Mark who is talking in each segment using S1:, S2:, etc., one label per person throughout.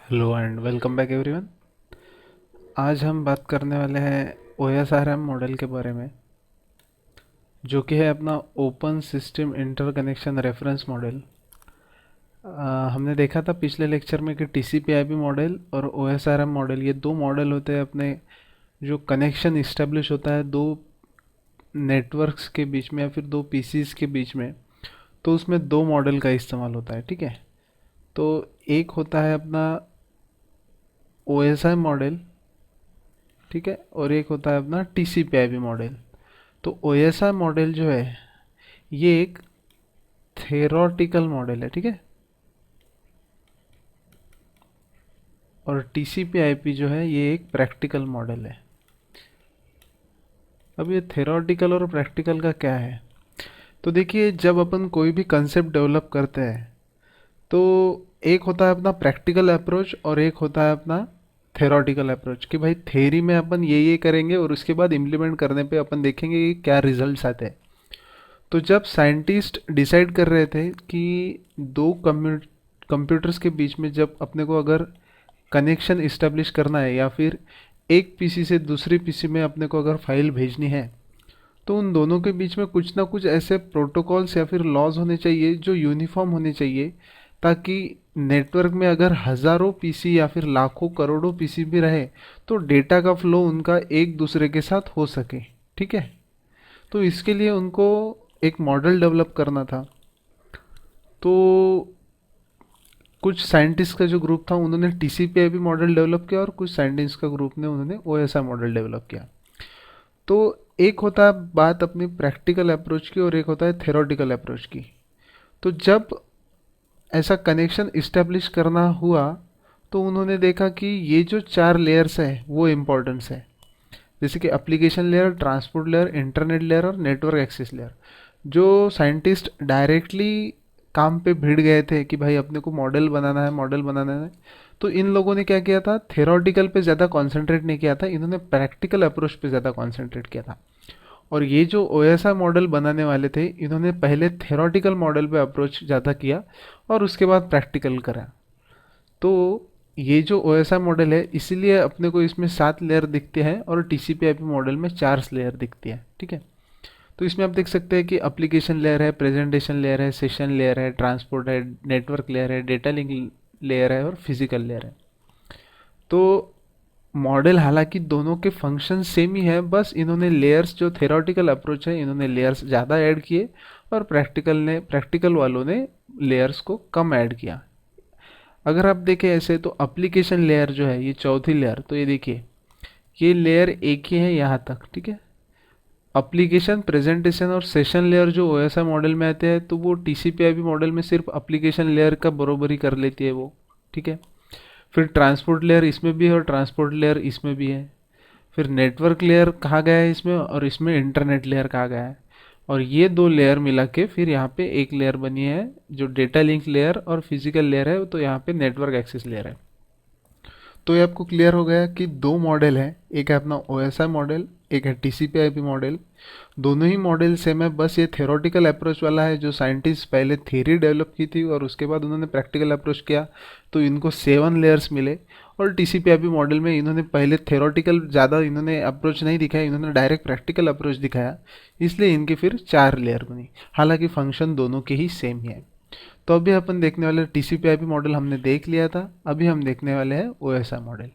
S1: Hello and welcome back everyone. आज हम बात करने वाले हैं OSRM मॉडल के बारे में, जो कि है अपना open system interconnection reference model. हमने देखा था पिछले लेक्चर में कि TCP/IP मॉडल और OSRM मॉडल, ये दो मॉडल होते हैं अपने, जो कनेक्शन इस्टेब्लिश होता है दो नेटवर्क्स के बीच में या फिर दो पीसीज के बीच में, तो उसमें दो मॉडल का इस्तेमाल होता है। ठीक है, तो एक होता है अपना OSI मॉडल, ठीक है, और एक होता है अपना TCP/IP मॉडल। तो OSI मॉडल जो है ये एक थेरोटिकल मॉडल है, ठीक है, और TCP/IP जो है ये एक प्रैक्टिकल मॉडल है। अब ये थेरोटिकल और प्रैक्टिकल का क्या है, तो देखिए जब अपन कोई भी कंसेप्ट डेवलप करते हैं तो एक होता है अपना प्रैक्टिकल अप्रोच और एक होता है अपना थेरोटिकल अप्रोच, कि भाई थेरी में अपन ये करेंगे और उसके बाद इम्प्लीमेंट करने पे अपन देखेंगे कि क्या रिजल्ट्स आते हैं। तो जब साइंटिस्ट डिसाइड कर रहे थे कि दो कंप्यूटर्स के बीच में जब अपने को अगर कनेक्शन इस्टेब्लिश करना है या फिर एक पीसी से दूसरी पीसी में अपने को अगर फाइल भेजनी है, तो उन दोनों के बीच में कुछ ना कुछ ऐसे प्रोटोकॉल्स या फिर लॉज होने चाहिए जो यूनिफॉर्म होने चाहिए, ताकि नेटवर्क में अगर हज़ारों पीसी या फिर लाखों करोड़ों पीसी भी रहे तो डेटा का फ्लो उनका एक दूसरे के साथ हो सके। ठीक है, तो इसके लिए उनको एक मॉडल डेवलप करना था। तो कुछ साइंटिस्ट का जो ग्रुप था उन्होंने TCP/IP मॉडल डेवलप किया और कुछ साइंटिस्ट का ग्रुप ने उन्होंने OSI मॉडल डेवलप किया। तो एक होता है बात अपनी प्रैक्टिकल अप्रोच की और एक होता है थेरोटिकल अप्रोच की। तो जब ऐसा कनेक्शन इस्टेब्लिश करना हुआ तो उन्होंने देखा कि ये जो चार लेयर्स है वो इम्पोर्टेंस है, जैसे कि application layer, transport layer, internet layer और नेटवर्क एक्सेस लेयर। जो साइंटिस्ट डायरेक्टली काम पे भिड़ गए थे कि भाई अपने को मॉडल बनाना है, मॉडल बनाना है, तो इन लोगों ने क्या किया था, थेरोटिकल पे ज़्यादा कॉन्सेंट्रेट नहीं किया था, इन्होंने प्रैक्टिकल अप्रोच पे ज़्यादा कॉन्सेंट्रेट किया था। और ये जो OSI मॉडल बनाने वाले थे इन्होंने पहले थेरोटिकल मॉडल पे अप्रोच ज़्यादा किया और उसके बाद प्रैक्टिकल करा। तो ये जो OSI मॉडल है इसीलिए अपने को इसमें 7 लेयर दिखते हैं और TCP/IP मॉडल में 4 लेयर दिखती है। ठीक है, तो इसमें आप देख सकते हैं कि एप्लीकेशन लेयर है, प्रेजेंटेशन लेयर है, सेशन लेयर है, ट्रांसपोर्ट है, नेटवर्क लेयर है, डेटा लिंक लेयर है और फिजिकल लेयर है। तो मॉडल हालांकि दोनों के फंक्शन सेम ही है, बस इन्होंने लेयर्स, जो थेरोटिकल अप्रोच है इन्होंने लेयर्स ज़्यादा ऐड किए और प्रैक्टिकल वालों ने लेयर्स को कम ऐड किया। अगर आप देखें ऐसे तो एप्लीकेशन लेयर जो है ये चौथी लेयर, तो ये देखिए ये लेयर एक ही है यहाँ तक। ठीक है, एप्लीकेशन, प्रेजेंटेशन और सेशन लेयर जो OSI मॉडल में आते हैं तो वो TCP/IP मॉडल में सिर्फ एप्लीकेशन लेयर का बरोबरी कर लेती है वो। ठीक है, फिर ट्रांसपोर्ट लेयर इसमें भी है और ट्रांसपोर्ट लेयर इसमें भी है। फिर नेटवर्क लेयर कहा गया है इसमें और इसमें इंटरनेट लेयर कहा गया है। और ये दो लेयर मिला के फिर यहाँ पे एक लेयर बनी है जो डेटा लिंक लेयर और फिजिकल लेयर है, तो यहाँ पे नेटवर्क एक्सेस लेयर है। तो ये आपको क्लियर हो गया कि दो मॉडल है, एक है अपना OSI मॉडल, एक है TCP/IP मॉडल। दोनों ही मॉडल सेम है, बस ये थेरोटिकल अप्रोच वाला है जो साइंटिस्ट पहले थ्योरी डेवलप की थी और उसके बाद उन्होंने प्रैक्टिकल अप्रोच किया तो इनको 7 लेयर्स मिले। और TCP/IP मॉडल में इन्होंने पहले थेरोटिकल ज़्यादा इन्होंने अप्रोच नहीं दिखाया, इन्होंने डायरेक्ट प्रैक्टिकल अप्रोच दिखाया, इसलिए इनकी फिर 4 लेयर बनी। हालांकि फंक्शन दोनों के ही सेम ही है। तो अभी अपन देखने वाले TCP/IP मॉडल हमने देख लिया था, अभी हम देखने वाले हैं OSI मॉडल।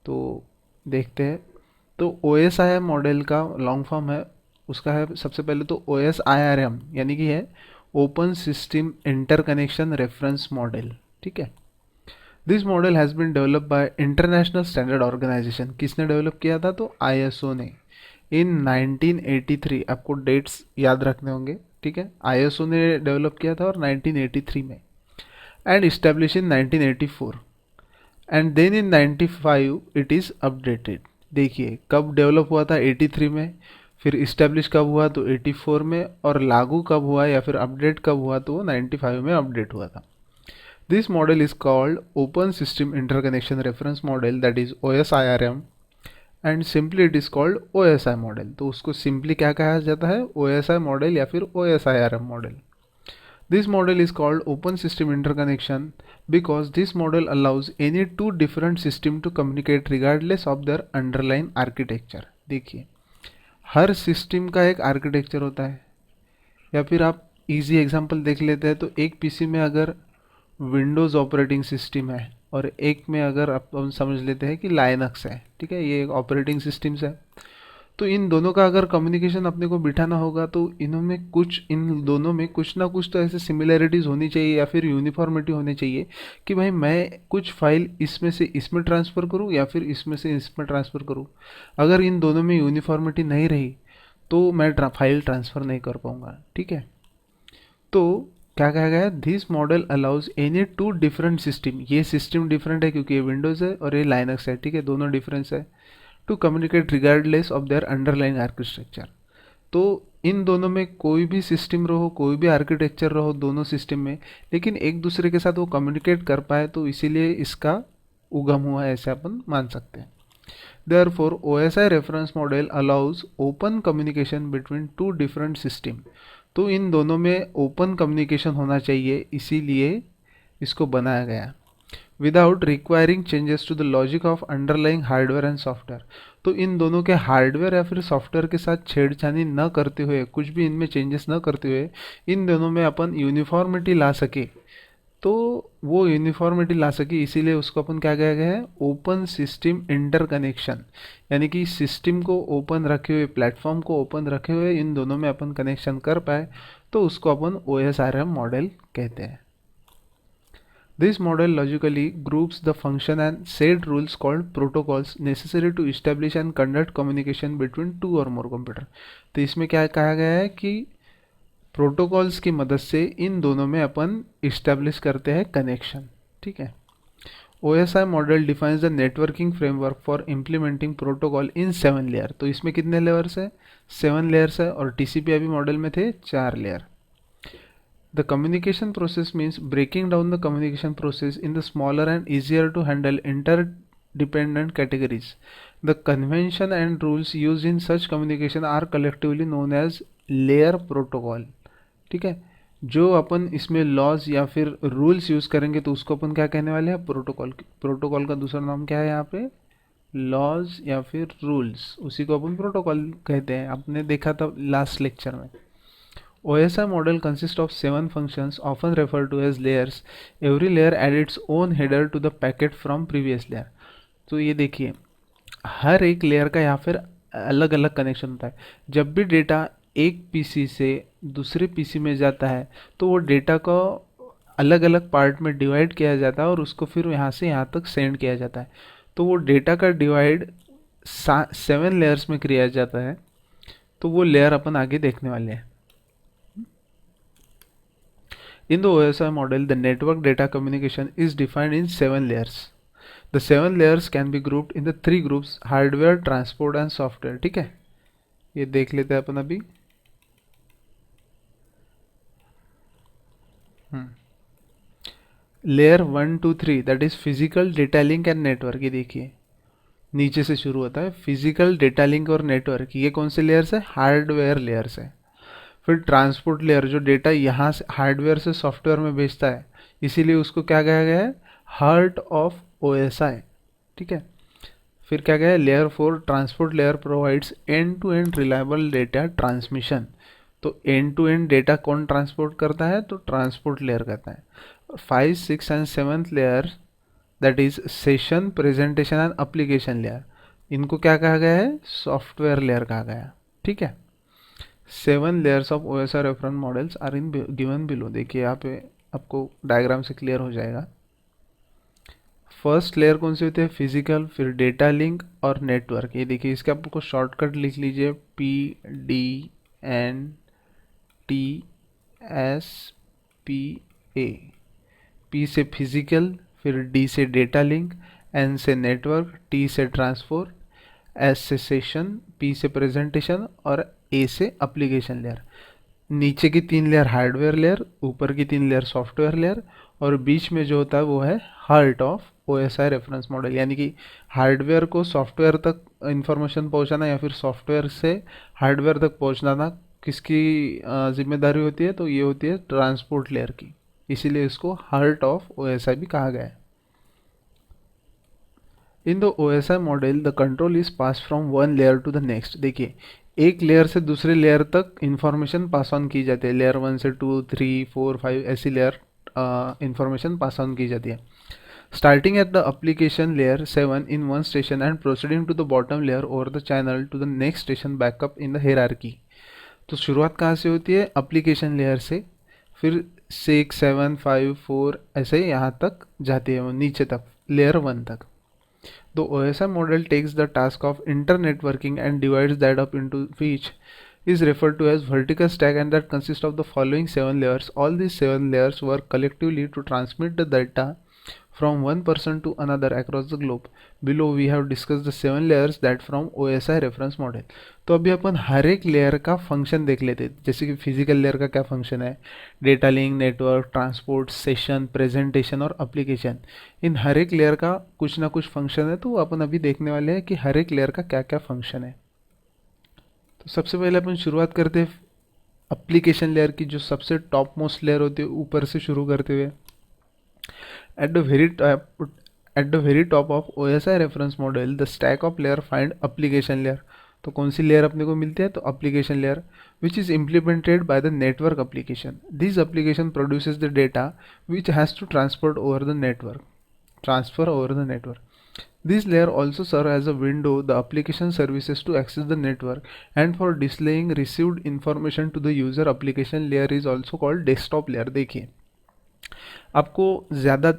S1: तो देखते हैं। तो OSI मॉडल का लॉन्ग फॉर्म है, उसका है सबसे पहले तो OSIRM, यानी कि है open system interconnection reference model. ठीक है, this model has been develop by international standard organisation. किसने डेवलप किया था, तो ISO ने इन 1983। आपको डेट्स याद रखने होंगे। ठीक है, ISO ने डेवलप किया था और 1983 में, and establish in 1984, and then in 95 it is updated. देखिए कब डेवलप हुआ था, 83 में, फिर इस्टेब्लिश कब हुआ तो 84 में, और लागू कब हुआ या फिर अपडेट कब हुआ तो वो 95 में अपडेट हुआ था। This model is called open system interconnection reference model, that is OSIRM, and simply it is called OSI model. तो उसको सिंपली क्या कहा जाता है, OSI मॉडल या फिर OSIRM model. This model is called open system interconnection because this model allows any two different system to communicate regardless of their underlying architecture. देखिए, हर system का एक आर्किटेक्चर होता है, या फिर आप इजी एग्जांपल देख लेते हैं तो एक पीसी में अगर विंडोज़ ऑपरेटिंग सिस्टम है और एक में अगर आप हम समझ लेते हैं कि लाइनक्स है, ठीक है, ये एक ऑपरेटिंग सिस्टम्स है, तो इन दोनों का अगर कम्युनिकेशन अपने को बिठाना होगा तो इन दोनों में कुछ ना कुछ तो ऐसे सिमिलैरिटीज़ होनी चाहिए या फिर यूनिफॉर्मिटी होनी चाहिए कि भाई मैं कुछ फाइल इसमें से इसमें ट्रांसफ़र करूँ या फिर इसमें से इसमें ट्रांसफ़र करूँ। अगर इन दोनों में यूनिफॉर्मिटी नहीं रही तो मैं फाइल ट्रांसफ़र नहीं कर पाऊँगा, ठीक है। तो क्या कहा गया, this model allows any two different system, ये सिस्टम डिफरेंट है क्योंकि ये विंडोज़ है और ये लाइनक्स है, ठीक है, दोनों डिफरेंस है, to communicate regardless of their underline architecture. तो इन दोनों में कोई भी सिस्टम रहो, कोई भी आर्किटेक्चर रहो दोनों सिस्टम में, लेकिन एक दूसरे के साथ वो कम्युनिकेट कर पाए, तो इसीलिए इसका उगम हुआ है, ऐसे अपन मान सकते हैं। Therefore, OSI reference model allows open communication between two different system। तो इन दोनों में ओपन कम्युनिकेशन होना चाहिए, इसीलिए इसको बनाया गया, without requiring changes to the logic of underlying hardware and software. तो इन दोनों के हार्डवेयर या फिर सॉफ्टवेयर के साथ छेड़छानी न करते हुए, कुछ भी इनमें चेंजेस न करते हुए इन दोनों में अपन यूनिफॉर्मिटी ला सके, तो वो यूनिफॉर्मिटी ला सके, इसीलिए उसको अपन क्या कहा गया है, ओपन सिस्टम इंटरकनेक्शन। यानी कि सिस्टम को ओपन रखे हुए, प्लेटफॉर्म को ओपन रखे हुए इन दोनों में अपन कनेक्शन कर पाए, तो उसको अपन OSRM मॉडल कहते हैं। This model logically groups the function and set rules called protocols necessary to establish and conduct communication between two or more computer। तो इसमें क्या कहा गया है कि प्रोटोकॉल्स की मदद से इन दोनों में अपन इस्टेब्लिश करते हैं कनेक्शन, ठीक है। OSI model defines the networking framework for implementing protocol in 7 layer. तो इसमें कितने लेयर्स है, 7 लेयर्स है, और TCP/IP मॉडल में थे 4 layer. The communication process means breaking down the communication process in the smaller and easier to handle interdependent categories. The convention and rules used in such communication are collectively known as layer protocol। ठीक है, जो अपन इसमें laws या फिर rules use करेंगे तो उसको अपन क्या कहने वाले हैं, प्रोटोकॉल। प्रोटोकॉल का दूसरा नाम क्या है यहाँ पे, लॉज या फिर रूल्स, उसी को अपन प्रोटोकॉल कहते हैं, आपने देखा था लास्ट लेक्चर में। OSI model consists of 7 functions often referred to as layers। Every layer adds its own header to the packet from previous layer। तो ये देखिए, हर एक लेयर का यहाँ फिर अलग अलग कनेक्शन होता है। जब भी डेटा एक पीसी से दूसरे पीसी में जाता है तो वो डेटा को अलग अलग पार्ट में डिवाइड किया जाता है और उसको फिर यहाँ से यहाँ तक सेंड किया जाता है। तो वो डेटा का डिवाइड 7 लेयर्स में किया जाता है, तो वो लेयर अपन आगे देखने वाले हैं। In the OSI model, the network data communication is defined in 7 layers। The 7 layers can be grouped in the 3 groups: hardware, transport and software। ठीक है, ये देख लेते हैं अपन अभी। Layer 1 2 3 that is physical, data link and network. ये देखिए नीचे से शुरू होता है, फिजिकल, डेटा लिंक और नेटवर्क। ये कौन से लेयर्स है, हार्डवेयर लेयर्स है। फिर ट्रांसपोर्ट लेयर, जो डेटा यहाँ से हार्डवेयर से सॉफ्टवेयर में भेजता है, इसीलिए उसको क्या कहा गया है, हार्ट ऑफ OSI। ठीक है, फिर क्या गया है, layer 4 transport layer provides end to end reliable data transmission. तो एंड टू एंड डेटा कौन ट्रांसपोर्ट करता है, तो ट्रांसपोर्ट लेयर करता है। 5 6 and 7th layer that is session, presentation and application layer, इनको क्या कहा गया है, सॉफ्टवेयर लेयर कहा गया। ठीक है, 7 layers of OSI reference models are in given below. देखिए यहाँ पे आपको डायग्राम से क्लियर हो जाएगा। फर्स्ट लेयर कौन सी होती है, फिजिकल, फिर डेटा लिंक और नेटवर्क। ये देखिए, इसके आपको शॉर्टकट लिख लीजिए, PDNTSPA। P से फिजिकल, फिर D से डेटा लिंक, N से नेटवर्क, T से ट्रांसपोर्ट, S से सेशन, P से प्रेजेंटेशन और A से एप्लीकेशन लेयर। नीचे की 3 लेयर हार्डवेयर लेयर, ऊपर की 3 लेयर सॉफ्टवेयर लेयर, और बीच में जो होता है वो है heart of OSI reference model. यानी कि हार्डवेयर को सॉफ्टवेयर तक इंफॉर्मेशन पहुंचाना या फिर सॉफ्टवेयर से हार्डवेयर तक पहुंचाना किसकी जिम्मेदारी होती है, तो ये होती है ट्रांसपोर्ट लेयर की, इसीलिए इसको हार्ट ऑफ ओएसआई भी कहा गया है। In the OSI model the control is pass from one layer to the next. देखिए, एक लेयर से दूसरे लेयर तक इंफॉर्मेशन पास ऑन की जाती है, लेयर 1 से 2 3 4 5 ऐसी लेयर इंफॉर्मेशन पास ऑन की जाती है। Starting at the application layer 7 in one station and proceeding to the bottom layer over the channel to the next station backup in the hierarchy। तो शुरुआत कहाँ से होती है? एप्लीकेशन लेयर से, फिर 6 7 5 4 ऐसे यहाँ तक जाती है, वो नीचे तक लेयर 1 तक। The OSI model takes the task of internetworking and divides that up into which is referred to as vertical stack, and that consists of the following 7 layers. All these 7 layers work collectively to transmit the data from one person to another across the globe. Below we have discussed the 7 layers that from OSI reference model। तो अभी अपन हर एक layer का function देख लेते हैं, जैसे कि physical layer का क्या फंक्शन है, data link, network, transport, session, presentation और एप्लीकेशन। इन हर एक लेयर का कुछ ना कुछ फंक्शन है, तो वो अपन अभी देखने वाले हैं कि हर एक लेयर का क्या क्या फंक्शन है। तो सबसे पहले अपन शुरुआत करते हैं एप्लीकेशन लेयर की, जो सबसे टॉप मोस्ट लेयर होती है, ऊपर से शुरू करते हुए। At the very top, at the very top of OSI reference model, the stack of layer find application layer। तो कौन सी लेयर अपने को मिलती है? तो application layer, which is implemented by the network application। This application produces the data which has to transport over the network, transfer over the network। This layer also serve as a window the application services to access the network and for displaying received information to the user। Application layer is also called desktop layer। देखिए, आपको ज़्यादा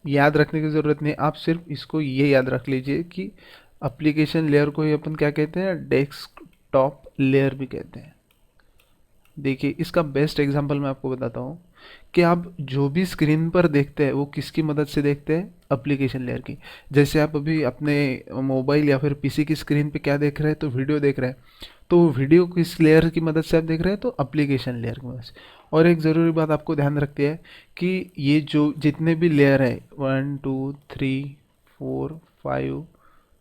S1: याद रखने की ज़रूरत नहीं, आप सिर्फ इसको ये याद रख लीजिए कि एप्लीकेशन लेयर को ही अपन क्या कहते हैं? डेस्कटॉप लेयर भी कहते हैं। देखिए, इसका बेस्ट एग्जांपल मैं आपको बताता हूँ कि आप जो भी स्क्रीन पर देखते हैं वो किसकी मदद से देखते हैं? एप्लीकेशन लेयर की। जैसे आप अभी अपने मोबाइल या फिर पीसी की स्क्रीन पे क्या देख रहे हैं? तो वीडियो देख रहे हैं, तो वीडियो किस लेयर की मदद से आप देख रहे हैं? तो एप्लीकेशन लेयर की मदद से। और एक ज़रूरी बात आपको ध्यान रखती है कि ये जो जितने भी लेयर है 1 2 3 4 5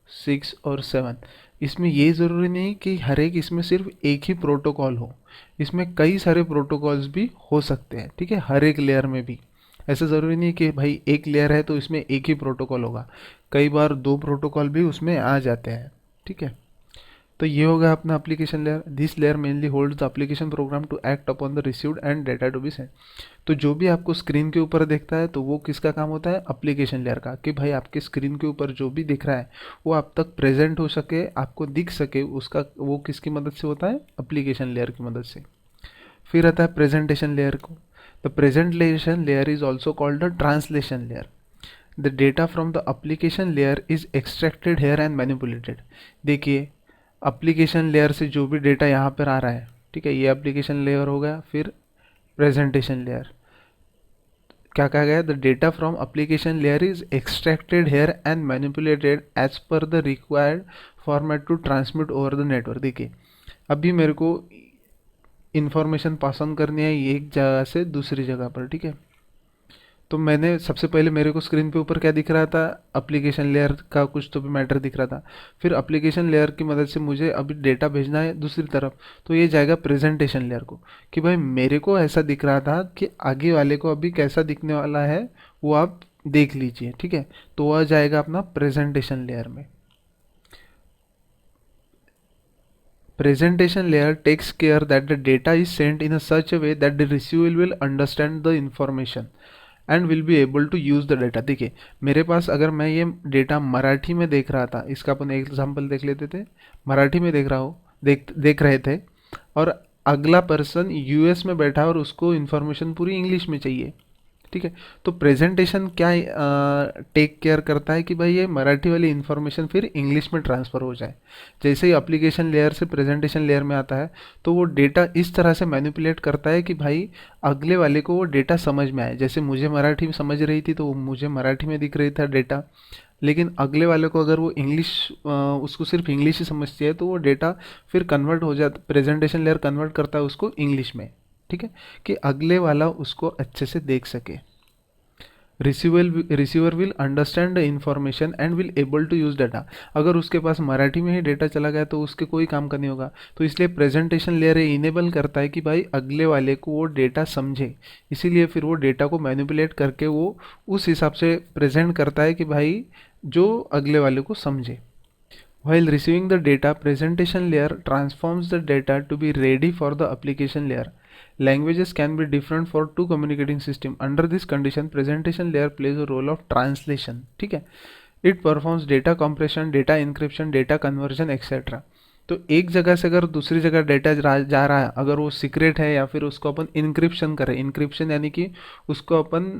S1: 6 और 7, इसमें ये ज़रूरी नहीं कि हर एक इसमें सिर्फ एक ही प्रोटोकॉल हो, इसमें कई सारे प्रोटोकॉल्स भी हो सकते हैं। ठीक है, हर एक लेयर में भी ऐसा ज़रूरी नहीं कि भाई एक लेयर है तो इसमें एक ही प्रोटोकॉल होगा, कई बार दो प्रोटोकॉल भी उसमें आ जाते हैं। ठीक है, तो ये होगा अपना application layer. This layer mainly holds the application program to act upon the received and data to be send. तो जो भी आपको स्क्रीन के ऊपर दिखता है तो वो किसका काम होता है? एप्लीकेशन लेयर का, कि भाई आपके स्क्रीन के ऊपर जो भी दिख रहा है वो आप तक प्रेजेंट हो सके, आपको दिख सके, उसका वो किसकी मदद से होता है? एप्लीकेशन लेयर की मदद से। फिर आता है प्रेजेंटेशन लेयर को। The presentation layer is also called the translation layer. The data from the application layer is extracted here and manipulated. देखिए, एप्लीकेशन लेयर से जो भी डेटा यहाँ पर आ रहा है, ठीक है, ये एप्लीकेशन लेयर हो गया। फिर प्रेजेंटेशन लेयर, क्या कहा गया? The data from application layer is extracted here and manipulated as per the required format to transmit over the network. देखिए, अभी मेरे को इन्फॉर्मेशन पास ऑन करनी है एक जगह से दूसरी जगह पर। ठीक है, तो मैंने सबसे पहले मेरे को स्क्रीन पे ऊपर क्या दिख रहा था? एप्लीकेशन लेयर का कुछ तो भी मैटर दिख रहा था। फिर एप्लीकेशन लेयर की मदद से मुझे अभी डेटा भेजना है दूसरी तरफ, तो ये जाएगा प्रेजेंटेशन लेयर को, कि भाई मेरे को ऐसा दिख रहा था कि आगे वाले को अभी कैसा दिखने वाला है वो आप देख लीजिए। ठीक है, तो वह जाएगा अपना प्रेजेंटेशन लेयर में। Presentation layer takes care that the data is sent in a such a way that the receiver will understand the information and will be able to use the data। देखिए, मेरे पास अगर मैं ये data Marathi में देख रहा था, इसका अपन एक एग्जांपल देख लेते थे, मराठी में देख रहे थे, और अगला पर्सन यूएस में बैठा और उसको इन्फॉर्मेशन पूरी इंग्लिश में चाहिए। ठीक है, तो प्रेजेंटेशन क्या टेक केयर करता है कि भाई ये मराठी वाली इन्फॉर्मेशन फिर इंग्लिश में ट्रांसफ़र हो जाए। जैसे ही एप्लीकेशन लेयर से प्रेजेंटेशन लेयर में आता है तो वो डेटा इस तरह से मैनिपुलेट करता है कि भाई अगले वाले को वो डेटा समझ में आए। जैसे मुझे मराठी में समझ रही थी तो मुझे मराठी में दिख रही था डेटा, लेकिन अगले वाले को अगर वो इंग्लिश उसको सिर्फ इंग्लिश ही समझती है तो वो डेटा फिर कन्वर्ट हो जाता, प्रेजेंटेशन लेयर कन्वर्ट करता है उसको इंग्लिश में। ठीक है, कि अगले वाला उसको अच्छे से देख सके। Receiver will understand the information and will able to use data. अगर उसके पास मराठी में ही डेटा चला गया तो उसके कोई काम का नहीं होगा। तो इसलिए प्रेजेंटेशन लेयर इनेबल करता है कि भाई अगले वाले को वो डेटा समझे, इसीलिए फिर वो डेटा को मैनिपुलेट करके वो उस हिसाब से प्रेजेंट करता है कि भाई जो अगले वाले को समझे। While receiving the data, presentation layer transforms the data to be ready for the application layer. Languages can be different for two communicating system. Under this condition, presentation layer plays a role of translation. ठीक है, it performs data compression, data encryption, data conversion, etc. तो एक जगह से अगर दूसरी जगह data जा रहा है, अगर वो सीक्रेट है या फिर उसको अपन इनक्रिप्शन करें, इनक्रिप्शन यानी कि उसको अपन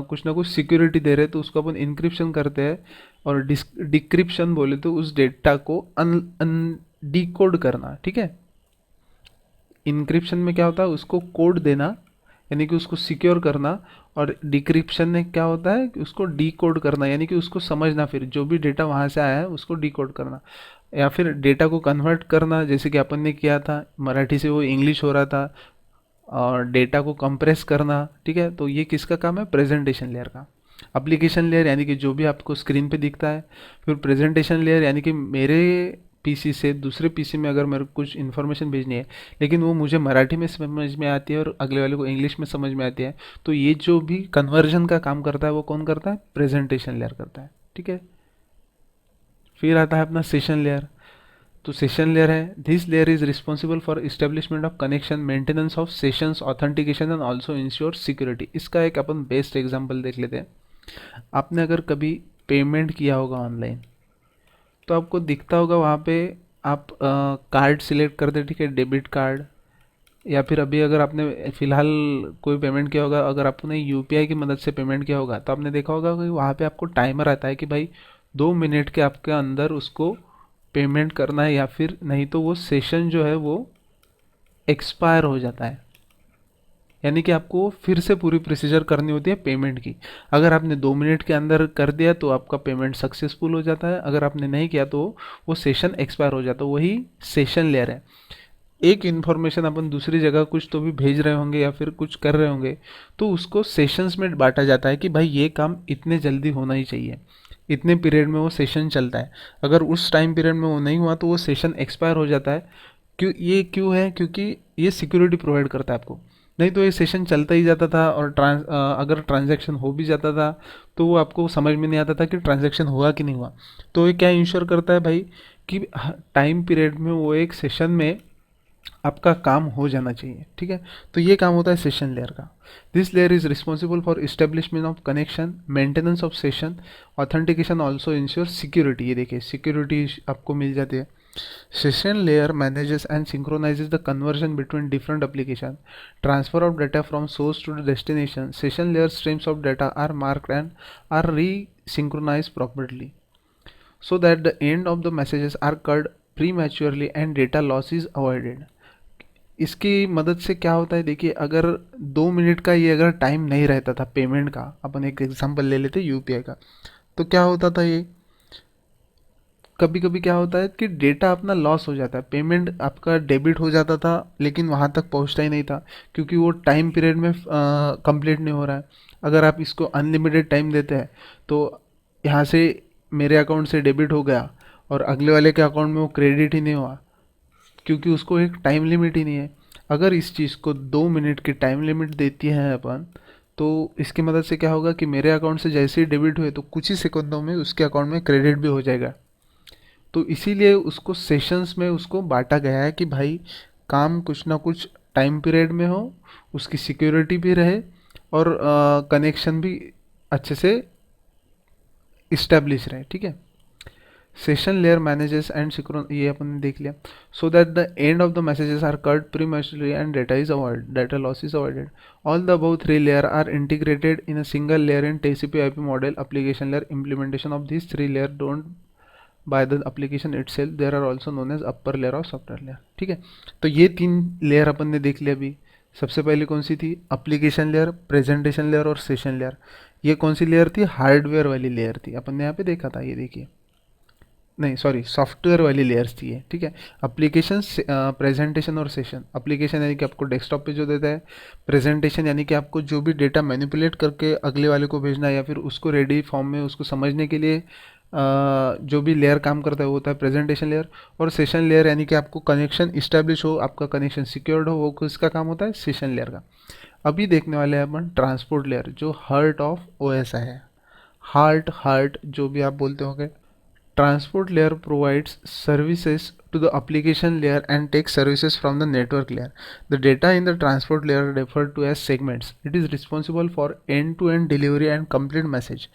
S1: कुछ ना कुछ सिक्योरिटी दे रहे, तो उसको अपन इनक्रिप्शन करते हैं। और डिक्रिप्शन बोले तो उस डेटा को डिकोड करना। ठीक है, इनक्रिप्शन में क्या होता है, उसको कोड देना यानी कि उसको सिक्योर करना, और डिक्रिप्शन में क्या होता है कि उसको डिकोड करना यानी कि उसको समझना, फिर जो भी डेटा वहाँ से आया है उसको डिकोड करना, या फिर डेटा को कन्वर्ट करना, जैसे कि अपन ने किया था मराठी से वो इंग्लिश हो रहा था, और डेटा को कंप्रेस करना। ठीक है, तो ये किसका काम है, प्रेजेंटेशन लेयर का। एप्लीकेशन लेयर यानी कि जो भी आपको स्क्रीन पे दिखता है। फिर प्रेजेंटेशन लेयर यानी कि मेरे पीसी से दूसरे पीसी में अगर मेरे को कुछ इन्फॉर्मेशन भेजनी है, लेकिन वो मुझे मराठी में समझ में आती है और अगले वाले को इंग्लिश में समझ में आती है, तो ये जो भी कन्वर्जन का काम करता है वो कौन करता है, प्रेजेंटेशन लेयर करता है। ठीक है, फिर आता है अपना सेशन लेयर। तो सेशन लेयर है, this layer is responsible for establishment of connection, maintenance of sessions, authentication and also ensure security. इसका एक अपन बेस्ट एग्जांपल देख लेते हैं। आपने अगर कभी पेमेंट किया होगा ऑनलाइन, तो आपको दिखता होगा वहाँ पे आप कार्ड सिलेक्ट करते, ठीक है, डेबिट कार्ड, या फिर अभी अगर आपने फ़िलहाल कोई पेमेंट किया होगा, अगर आपने यूपीआई की मदद से पेमेंट किया होगा, तो आपने देखा होगा कि वहाँ पे आपको टाइमर आता है कि भाई 2 मिनट के आपके अंदर उसको पेमेंट करना है, या फिर नहीं तो वो सेशन जो है वो एक्सपायर हो जाता है। यानी कि आपको फिर से पूरी प्रोसीजर करनी होती है पेमेंट की। अगर आपने 2 मिनट के अंदर कर दिया तो आपका पेमेंट सक्सेसफुल हो जाता है, अगर आपने नहीं किया तो वो सेशन एक्सपायर हो जाता है। वही सेशन लेयर है। एक इन्फॉर्मेशन अपन दूसरी जगह कुछ तो भी भेज रहे होंगे या फिर कुछ कर रहे होंगे, तो उसको सेशंस में बांटा जाता है कि भाई ये काम इतने जल्दी होना ही चाहिए, इतने पीरियड में वो सेशन चलता है। अगर उस टाइम पीरियड में वो नहीं हुआ तो वो सेशन एक्सपायर हो जाता है। क्यों है, क्योंकि ये सिक्योरिटी प्रोवाइड करता है आपको। नहीं तो ये सेशन चलता ही जाता था, और अगर ट्रांजैक्शन हो भी जाता था तो वो आपको समझ में नहीं आता था कि ट्रांजैक्शन हुआ कि नहीं हुआ। तो ये क्या इंश्योर करता है भाई कि टाइम पीरियड में वो एक सेशन में आपका काम हो जाना चाहिए। ठीक है, तो ये काम होता है सेशन लेयर का। This layer is responsible for establishment of connection, maintenance of session, authentication, also ensure security. ये देखिए सिक्योरिटी आपको मिल जाती है। Session layer manages and synchronizes the conversion between different applications. Transfer of data from source to the destination. Session layer streams of data are marked and are resynchronized properly, so that the end of the messages are cut prematurely and data loss is avoided. इसकी मदद से क्या होता है, देखिए अगर 2 minute का ये अगर टाइम नहीं रहता था पेमेंट का, अपन एक एग्जांपल ले लेते यूपीआई का, तो क्या होता था, ये कभी कभी क्या होता है कि डेटा अपना लॉस हो जाता है, पेमेंट आपका डेबिट हो जाता था लेकिन वहाँ तक पहुँचता ही नहीं था, क्योंकि वो टाइम पीरियड में कंप्लीट नहीं हो रहा है। अगर आप इसको अनलिमिटेड टाइम देते हैं तो यहाँ से मेरे अकाउंट से डेबिट हो गया और अगले वाले के अकाउंट में वो क्रेडिट ही नहीं हुआ, क्योंकि उसको एक टाइम लिमिट ही नहीं है। अगर इस चीज़ को 2 मिनट की टाइम लिमिट देती है अपन, तो इसकी मदद से क्या होगा कि मेरे अकाउंट से जैसे ही डेबिट हुए तो कुछ ही सेकंडों में उसके अकाउंट में क्रेडिट भी हो जाएगा। तो इसीलिए उसको सेशंस में उसको बांटा गया है कि भाई काम कुछ ना कुछ टाइम पीरियड में हो, उसकी सिक्योरिटी भी रहे और कनेक्शन भी अच्छे से इस्टेब्लिश रहे। ठीक है, सेशन लेयर मैनेजेस एंड सिक्रोन, ये अपन ने देख लिया। So that the end of the messages are cut prematurely and data is avoid, data loss is avoided. All the above 3 layer are integrated in a single layer in TCP IP model application layer. Implementation of this 3 layer don't by the application itself, there are also known as upper layer और software layer. ठीक है, तो ये 3 layer अपन ने देख लिया। अभी सबसे पहले कौन सी थी, एप्लीकेशन लेयर, प्रेजेंटेशन लेयर और सेशन लेयर। ये कौन सी लेयर थी, हार्डवेयर वाली लेयर थी, अपन ने यहाँ पे देखा था। ये देखिए नहीं सॉरी, सॉफ्टवेयर वाली लेयर्स थी ये, ठीक है। एप्लीकेशन, प्रेजेंटेशन और सेशन। एप्लीकेशन यानी कि आपको डेस्कटॉप पे जो देता है, प्रेजेंटेशन यानी कि आपको जो भी डेटा मैनिपुलेट करके अगले वाले को भेजना है या फिर उसको रेडी फॉर्म में उसको समझने के लिए जो भी लेयर काम करता है वो होता है प्रेजेंटेशन लेयर। और सेशन लेयर यानी कि आपको कनेक्शन इस्टेब्लिश हो, आपका कनेक्शन सिक्योर्ड हो, वो किसका काम होता है, सेशन लेयर का। अभी देखने वाले हैं अपन ट्रांसपोर्ट लेयर, जो हार्ट ऑफ ओएस है। हार्ट जो भी आप बोलते होंगे। Transport layer provides services to the application layer and takes services from the network layer. The data in the transport layer referred to as segments. It is responsible for end-to-end delivery and complete message.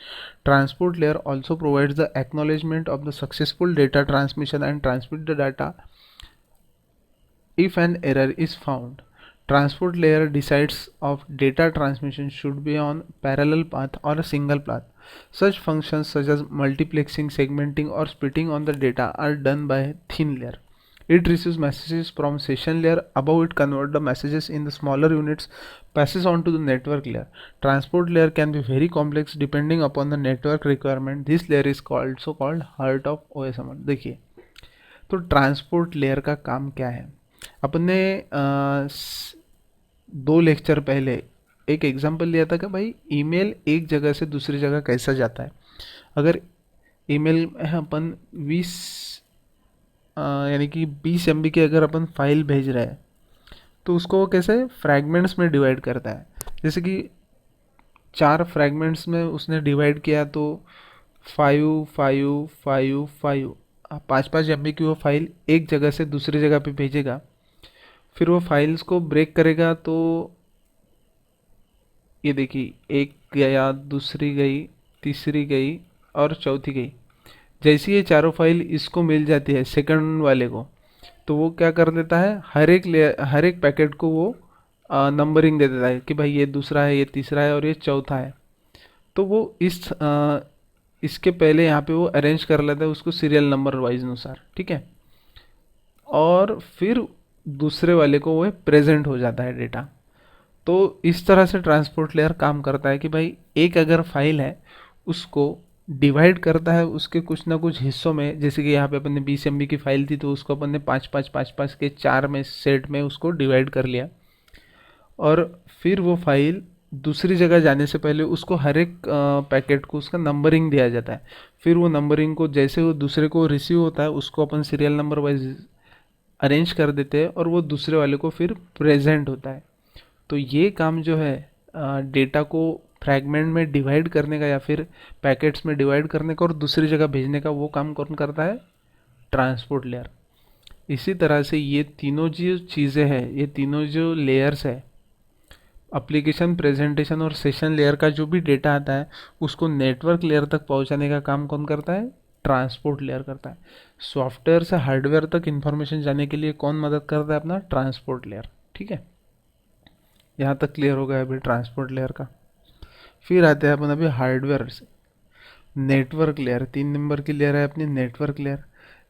S1: Transport layer also provides the acknowledgement of the successful data transmission and transmit the data if an error is found. Transport layer decides of data transmission should be on parallel path or a single path. Such functions such as multiplexing, segmenting or splitting on the data are done by thin layer. It receives messages from session layer. Above it convert the messages in the smaller units, passes on to the network layer. Transport layer can be very complex depending upon the network requirement. This layer is also called heart of OSM. देखिए, तो transport layer का काम क्या है। अपन ने 2 lecture पहले एक example लिया था कि भाई ईमेल एक जगह से दूसरी जगह कैसा जाता है। अगर ईमेल में अपन 20 यानी कि 20 MB की अगर अपन फाइल भेज रहे हैं तो उसको वो कैसे फ्रैगमेंट्स में डिवाइड करता है। जैसे कि 4 फ्रैगमेंट्स में उसने डिवाइड किया तो 5 5 MB की वो फाइल एक जगह से दूसरी जगह पे भेजेगा। फिर वो फाइल्स को ब्रेक करेगा तो ये देखिए, एक गया, दूसरी गई, तीसरी गई और चौथी गई। जैसे ये चारों फाइल इसको मिल जाती है सेकंड वाले को, तो वो क्या कर देता है, हर एक पैकेट को वो नंबरिंग दे देता है कि भाई ये दूसरा है, ये तीसरा है और ये चौथा है। तो वो इसके पहले यहाँ पे वो अरेंज कर लेता है उसको सीरियल नंबर वाइज अनुसार, ठीक है। और फिर दूसरे वाले को वो प्रेजेंट हो जाता है डेटा। तो इस तरह से ट्रांसपोर्ट लेयर काम करता है कि भाई एक अगर फाइल है उसको डिवाइड करता है उसके कुछ ना कुछ हिस्सों में। जैसे कि यहाँ पे अपन ने 20 MB की फाइल थी तो उसको अपन ने 5 के 4 में सेट में उसको डिवाइड कर लिया। और फिर वो फाइल दूसरी जगह जाने से पहले उसको हर एक पैकेट को उसका नंबरिंग दिया जाता है। फिर वो नंबरिंग को जैसे वो दूसरे को रिसीव होता है उसको अपन सीरियल नंबर वाइज अरेंज कर देते हैं और वो दूसरे वाले को फिर प्रेजेंट होता है। तो ये काम जो है डेटा को फ्रैगमेंट में डिवाइड करने का या फिर पैकेट्स में डिवाइड करने का और दूसरी जगह भेजने का, वो काम कौन करता है, ट्रांसपोर्ट लेयर। इसी तरह से ये तीनों जो चीज़ें हैं, ये तीनों जो लेयर्स है, एप्लीकेशन, प्रेजेंटेशन और सेशन लेयर का जो भी डेटा आता है उसको नेटवर्क लेयर तक पहुंचाने का काम कौन करता है, ट्रांसपोर्ट लेयर करता है। सॉफ्टवेयर से हार्डवेयर तक इंफॉर्मेशन जाने के लिए कौन मदद करता है, अपना ट्रांसपोर्ट लेयर, ठीक है। यहाँ तक क्लियर हो गया अभी ट्रांसपोर्ट लेयर का। फिर आते हैं अपन अभी हार्डवेयर से। नेटवर्क लेयर 3 नंबर की लेयर है अपनी network layer.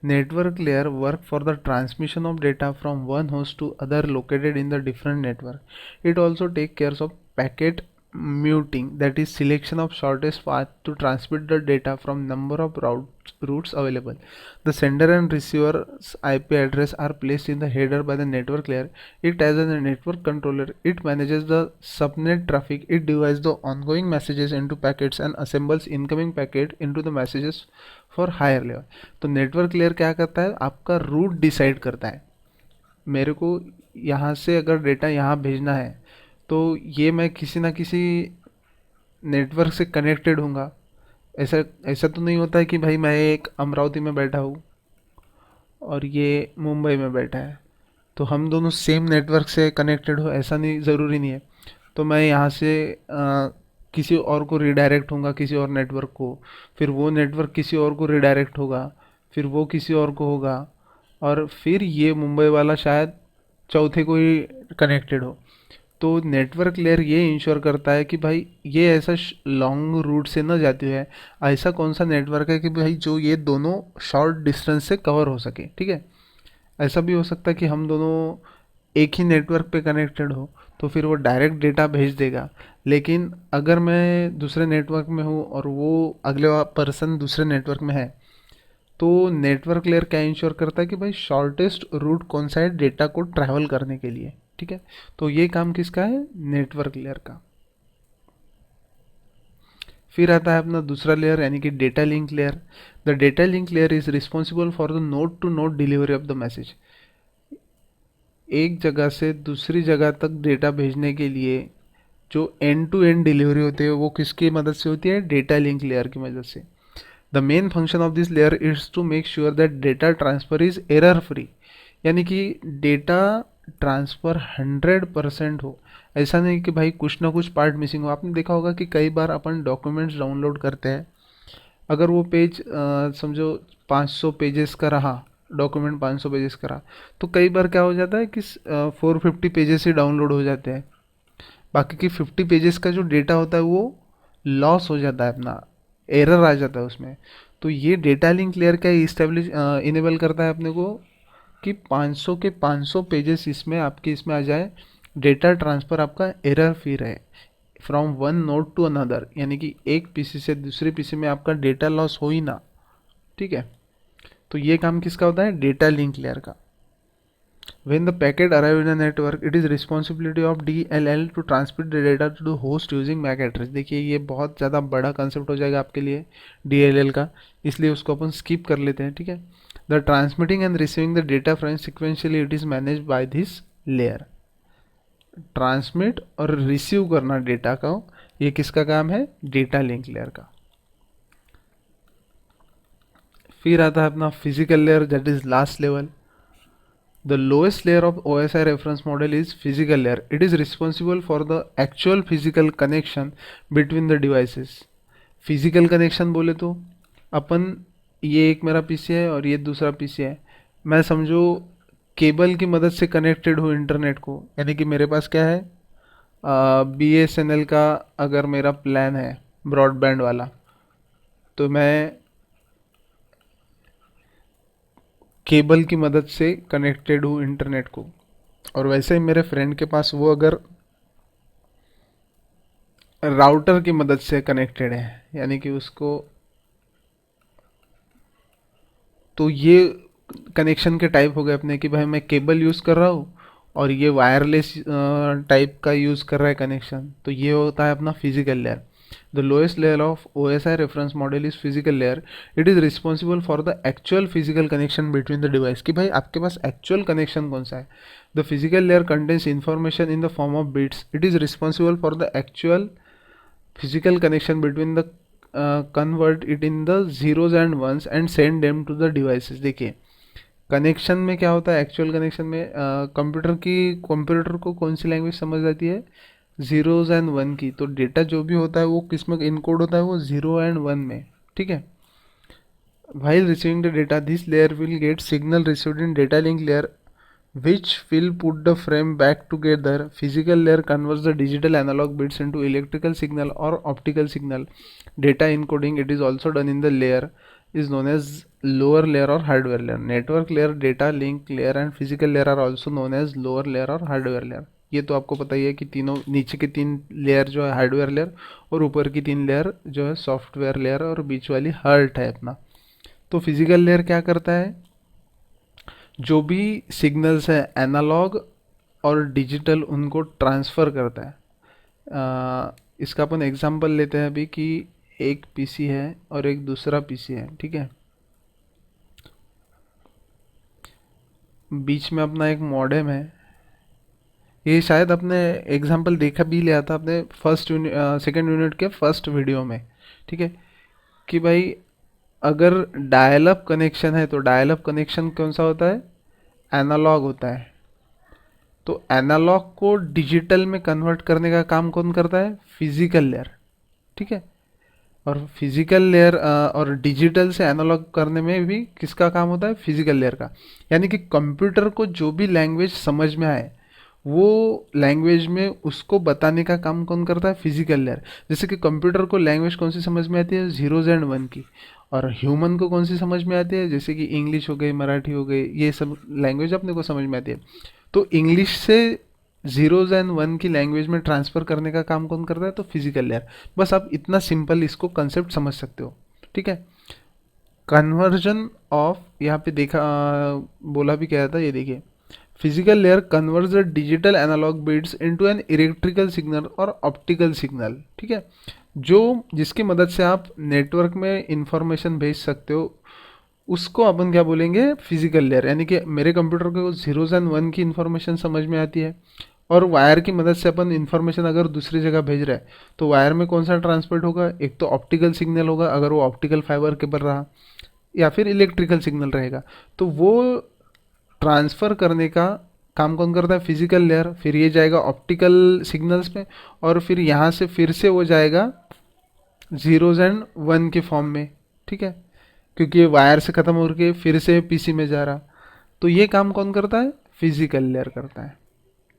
S1: Network layer work for the transmission of data from one host to other located in the different network. It also take care of packet muting, that is selection of shortest path to transmit the data from number of routes available. The sender and receiver's IP address are placed in the header by the network layer. It as a network controller, it manages the subnet traffic. It divides the ongoing messages into packets and assembles incoming packet into the messages for higher level. तो network layer क्या करता है, आपका root decide करता है। मेरे को यहाँ से अगर डेटा यहाँ भेजना है तो ये मैं किसी ना किसी नेटवर्क से कनेक्टेड हूँगा। ऐसा ऐसा तो नहीं होता है कि भाई मैं एक अमरावती में बैठा हूँ और ये मुंबई में बैठा है तो हम दोनों सेम नेटवर्क से कनेक्टेड हो, ऐसा नहीं, ज़रूरी नहीं है। तो मैं यहाँ से किसी और को रिडायरेक्ट होऊंगा, किसी और नेटवर्क को, फिर वो नेटवर्क किसी और को रिडायरेक्ट होगा, फिर वो किसी और को होगा, और फिर ये मुंबई वाला शायद चौथे को ही कनेक्टेड हो। तो नेटवर्क लेयर ये इंश्योर करता है कि भाई ये ऐसा लॉन्ग रूट से ना जाती है, ऐसा कौन सा नेटवर्क है कि भाई जो ये दोनों शॉर्ट डिस्टेंस से कवर हो सके, ठीक है। ऐसा भी हो सकता है कि हम दोनों एक ही नेटवर्क पे कनेक्टेड हो तो फिर वो डायरेक्ट डेटा भेज देगा। लेकिन अगर मैं दूसरे नेटवर्क में हूँ और वो अगले पर्सन दूसरे नेटवर्क में है तो नेटवर्क लेयर क्या इंश्योर करता है कि भाई शॉर्टेस्ट रूट कौन सा है डेटा को ट्रैवल करने के लिए, ठीक है। तो ये काम किसका है, नेटवर्क लेयर का। फिर आता है अपना दूसरा लेयर यानी कि data link layer. The data link layer is responsible for the node to node delivery of the message. एक जगह से दूसरी जगह तक डेटा भेजने के लिए जो एंड टू एंड डिलीवरी होती है वो किसकी मदद से होती है, डेटा लिंक लेयर की मदद से। The main function of this layer is to make sure that data transfer is error free, यानी कि डेटा ट्रांसफर 100% हो। ऐसा नहीं कि भाई कुछ ना कुछ पार्ट मिसिंग हो। आपने देखा होगा कि कई बार अपन डॉक्यूमेंट्स डाउनलोड करते हैं, अगर वो पेज समझो 500 पेजेस का रहा, डॉक्यूमेंट 500 पेजेस का रहा, तो कई बार क्या हो जाता है कि 450 पेजेस ही डाउनलोड हो जाते हैं, बाकी की 50 पेजेस का जो डेटा होता है वो लॉस हो जाता है, अपना एरर आ जाता है उसमें। तो ये डेटा लिंक लेयर क्या इस्टेब्लिश इनेबल करता है अपने को कि 500 के 500 पेजेस इसमें आपके इसमें आ जाए, डेटा ट्रांसफ़र आपका एरर फ्री रहे from one node to another, यानी कि एक पीसी से दूसरे पीसी में आपका डेटा लॉस हो ही ना, ठीक है। तो ये काम किसका होता है, डेटा लिंक लेयर का। When the packet arrive in a network, it is responsibility of DLL to transmit the data to the host using MAC address। देखिए ये बहुत ज़्यादा बड़ा कंसेप्ट हो जाएगा आपके लिए DLL का, इसलिए उसको अपन स्किप कर लेते हैं, ठीक है। The transmitting and receiving the data frame sequentially it is managed by this layer। Transmit और रिसीव करना डेटा का ये किसका काम है, डेटा लिंक लेयर का। फिर आता है अपना physical layer, that is last level. The lowest layer of OSI reference model is physical layer. It is responsible for the actual physical connection between the devices। Physical connection बोले तो अपन, ये एक मेरा पीसी है और ये दूसरा पीसी है, मैं समझो केबल की मदद से कनेक्टेड हूँ इंटरनेट को, यानी कि मेरे पास क्या है, BSNL का अगर मेरा प्लान है ब्रॉडबैंड वाला, तो मैं केबल की मदद से कनेक्टेड हूँ इंटरनेट को। और वैसे ही मेरे फ्रेंड के पास वो अगर राउटर की मदद से कनेक्टेड है, यानी कि उसको, तो ये कनेक्शन के टाइप हो गए अपने कि भाई मैं केबल यूज़ कर रहा हूँ और ये वायरलेस टाइप का यूज़ कर रहा है कनेक्शन, तो ये होता है अपना physical layer. The lowest layer of OSI reference model is physical layer. It is responsible for the actual physical connection between the device, कि भाई आपके पास एक्चुअल कनेक्शन कौन सा है। The physical layer contains information in the form of bits. It is responsible for the actual physical connection between the convert it in the zeros and ones and send them to the devices. देखिए connection में क्या होता है, actual connection में computer को कौन सी language समझ आती है, जीरोज एंड वन की। तो डेटा जो भी होता है वो किस में इनकोड होता है, वो जीरो एंड वन में, ठीक है। While receiving the data, this layer will get signal received in data link layer which will put the frame back together. Physical layer converts the digital analog bits into electrical signal or optical signal. Data encoding, it is also done in the layer, is known as lower layer or hardware layer. Network layer, data link layer and physical layer are also known as lower layer or hardware layer। ये तो आपको पता ही है कि तीनों, नीचे के 3 layer जो है हार्डवेयर लेयर, और ऊपर की 3 लेयर जो है सॉफ्टवेयर लेयर, और बीच वाली हार्ट है अपना। तो फिजिकल लेयर क्या करता है, जो भी सिग्नल्स है एनालॉग और डिजिटल उनको ट्रांसफ़र करता है। इसका अपन एग्जांपल लेते हैं अभी कि एक पीसी है और एक दूसरा पीसी है, ठीक है। बीच में अपना एक मॉडेम है। ये शायद अपने एग्जांपल देखा भी लिया था अपने सेकेंड यूनिट के फर्स्ट वीडियो में, ठीक है, कि भाई अगर डायल अप कनेक्शन है तो डायल अप कनेक्शन कौन सा होता है, एनालॉग होता है। तो एनालॉग को डिजिटल में कन्वर्ट करने का काम कौन करता है, फिजिकल लेयर, ठीक है। और फिजिकल लेयर और डिजिटल से एनालॉग करने में भी किसका काम होता है, फिजिकल लेयर का। यानी कि कंप्यूटर को जो भी लैंग्वेज समझ में आए वो लैंग्वेज में उसको बताने का काम कौन करता है, फिजिकल लेयर। जैसे कि कंप्यूटर को लैंग्वेज कौन सी समझ में आती है, जीरोज एंड वन की, और ह्यूमन को कौन सी समझ में आती है, जैसे कि इंग्लिश हो गई, मराठी हो गई, ये सब लैंग्वेज अपने को समझ में आती है। तो इंग्लिश से जीरोज एंड वन की लैंग्वेज में ट्रांसफ़र करने का काम कौन करता है, तो फिजिकल लेयर। बस आप इतना सिंपल इसको कंसेप्ट समझ सकते हो, ठीक है। कन्वर्जन ऑफ, यहाँ पे देखा बोला भी क्या था, ये देखिए, physical layer converts the digital analog bits into an electrical signal और ऑप्टिकल सिग्नल, ठीक है, जो जिसकी मदद से आप नेटवर्क में इंफॉर्मेशन भेज सकते हो, उसको अपन क्या बोलेंगे, फिजिकल लेयर। यानी कि मेरे कंप्यूटर को जीरोज एंड वन की इंफॉर्मेशन समझ में आती है, और वायर की मदद से अपन इंफॉर्मेशन अगर दूसरी जगह भेज रहे हैं तो वायर में कौन सा ट्रांसमिट होगा, एक तो ऑप्टिकल सिग्नल होगा अगर वो ऑप्टिकल फाइबर केबल रहा, या फिर इलेक्ट्रिकल सिग्नल रहेगा। तो वो ट्रांसफ़र करने का काम कौन करता है, फिजिकल लेयर। फिर ये जाएगा ऑप्टिकल सिग्नल्स में, और फिर यहाँ से फिर से वो जाएगा जीरोज एंड वन के फॉर्म में, ठीक है, क्योंकि ये वायर से ख़त्म होकर फिर से पीसी में जा रहा। तो ये काम कौन करता है, फिजिकल लेयर करता है।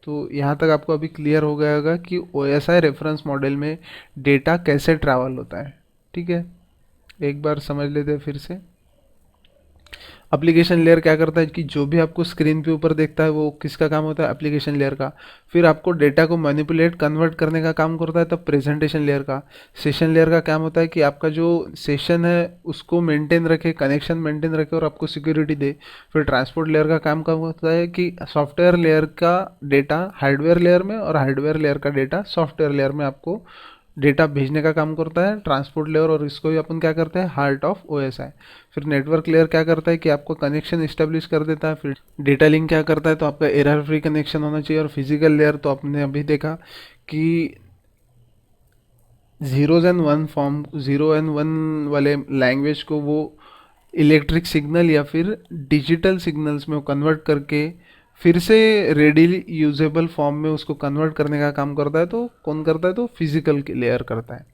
S1: तो यहाँ तक आपको अभी क्लियर हो गया होगा कि OSI रेफरेंस मॉडल में डेटा कैसे ट्रैवल होता है, ठीक है। एक बार समझ लेते हैं फिर से। एप्लीकेशन लेयर क्या करता है कि जो भी आपको स्क्रीन पे ऊपर देखता है वो किसका काम होता है, एप्लीकेशन लेयर का। फिर आपको डेटा को मैनिपुलेट कन्वर्ट करने का काम करता है तब प्रेजेंटेशन लेयर का। सेशन लेयर का काम होता है कि आपका जो सेशन है उसको मेंटेन रखे, कनेक्शन मेंटेन रखे और आपको सिक्योरिटी दे। फिर ट्रांसपोर्ट लेयर का काम होता है कि सॉफ्टवेयर लेयर का डेटा हार्डवेयर लेयर में और हार्डवेयर लेयर का डेटा सॉफ्टवेयर लेयर में आपको डेटा भेजने का काम करता है ट्रांसपोर्ट लेयर, और इसको भी अपन क्या करते हैं, हार्ट ऑफ OSI। फिर नेटवर्क लेयर क्या करता है कि आपको कनेक्शन इस्टेब्लिश कर देता है। फिर डेटा लिंक क्या करता है, तो आपका एरर फ्री कनेक्शन होना चाहिए। और फिजिकल लेयर तो आपने अभी देखा कि zeros and one form, zero and one वाले लैंग्वेज को वो इलेक्ट्रिक सिग्नल या फिर डिजिटल सिग्नल्स में कन्वर्ट करके फिर से रेडीली यूजेबल फॉर्म में उसको कन्वर्ट करने का काम करता है। तो कौन करता है, तो फिजिकल लेयर करता है।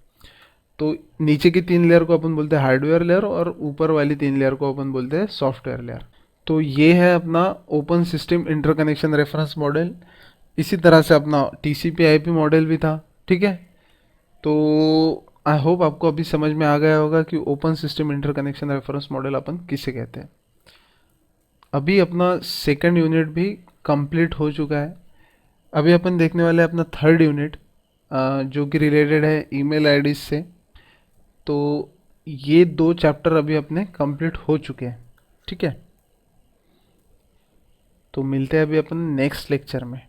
S1: तो नीचे की तीन लेयर को अपन बोलते हैं हार्डवेयर लेयर, और ऊपर वाली तीन लेयर को अपन बोलते हैं सॉफ्टवेयर लेयर। तो ये है अपना open system interconnection reference model. इसी तरह से अपना TCP/IP मॉडल भी था, ठीक है। तो आई होप आपको अभी समझ में आ गया होगा कि open system interconnection reference model अपन किसे कहते हैं। अभी अपना सेकंड यूनिट भी कंप्लीट हो चुका है। अभी अपन देखने वाले हैं अपना थर्ड यूनिट, जो कि रिलेटेड है ईमेल आईडीज से। तो ये दो चैप्टर अभी अपने कंप्लीट हो चुके हैं, ठीक है। तो मिलते हैं अभी अपन नेक्स्ट लेक्चर में।